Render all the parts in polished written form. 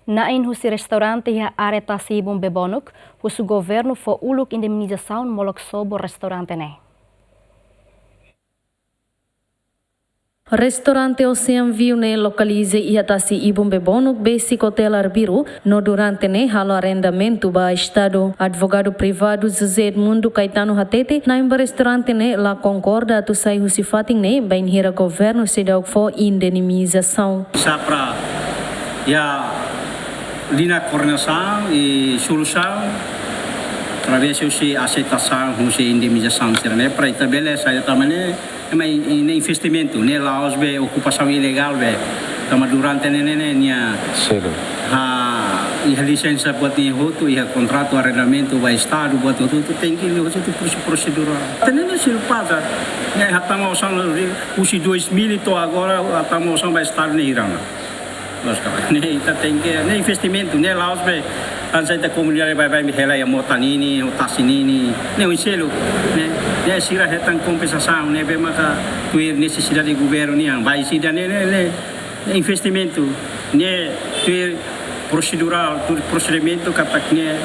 Nain husi restaurante ya areta sibum bebonuk, husu governo fo uluk indemnização molok sobo restaurante ne. Restaurante Ocean View ne localize iatasi ibum bebonuk basic hotel Arbiru no durante ne halo arrendamento ba estado advogado privado José Edmundo Caetano Hatete na imba restaurante ne la concorda tu sai husi fating ne bain hira governo sedau fo indenização. Sapra ya linha coordenação e solução através de aceitação de indenização será para estabelecer também mas investimento né lá os be ocupação ilegal be também durante né a licença buat ni hotu ia contrato arrendamento vai estado buat tudo tem que itu procedural tenene silpada né hatamo são usi 2000 to agora hatamo são vai estar ni irang nós né ita tem que né investimento né lá os be ansa da comunidade vai me hela ya motanini o tasinini né o selo né sira retan compensação né be maka tu necessidade do governo niang vai sida né investimento né tu procedural tu procedimento katak né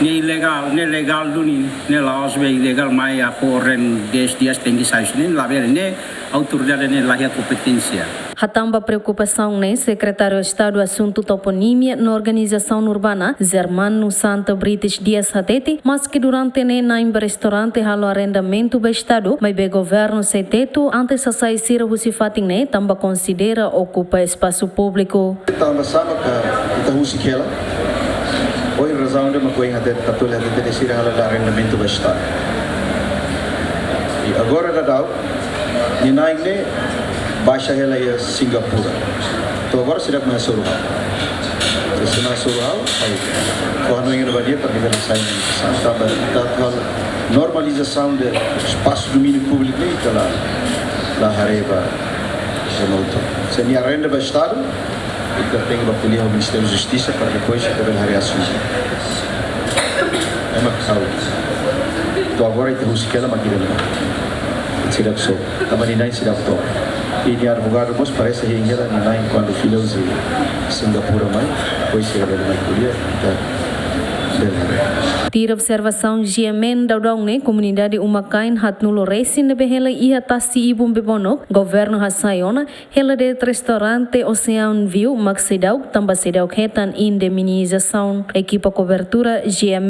ilegal né legal duni né laos be ilegal mai a porren dias tem que sair né lá ver né autoridade né lá a competência. Hatamba preocupação né secretário de Estado assunto toponímia na organização urbana Germano Santa British Dias Hatete mas que durante né na imba restaurante halo arrendamento be Estado mas be governo se teto antes a sair sira husi fating né tamba considera ocupa espaço público. Tamba sama ka ita husi kela oi razão de macoin até tatula de desira halo arrendamento be Estado e agora da dau ni naik ne Baixa ela é Singapura. Então agora será que não é Surau? Se não é Surau, aí quando eu não dia para que ele saia da normalização do espaço do domínio público nem está lá hareba remoto. Se nem arrenda para o Estado, então tem que acolher ao Ministério da Justiça para depois poder reação. É uma saúde. Então agora tem música ela maquina não. Será que sou? Também nem será que tô. E de advogado mas parece que ainda não quando filhos de Singapura mãe depois se ele vai colher Tira observação GMN daudong ne comunidade umakain hat nulo resin de behela iha tasi ibum bebonok governo hasayona hela de restaurante Ocean View maksidau tamba sedau hetan indemnização equipa cobertura GMN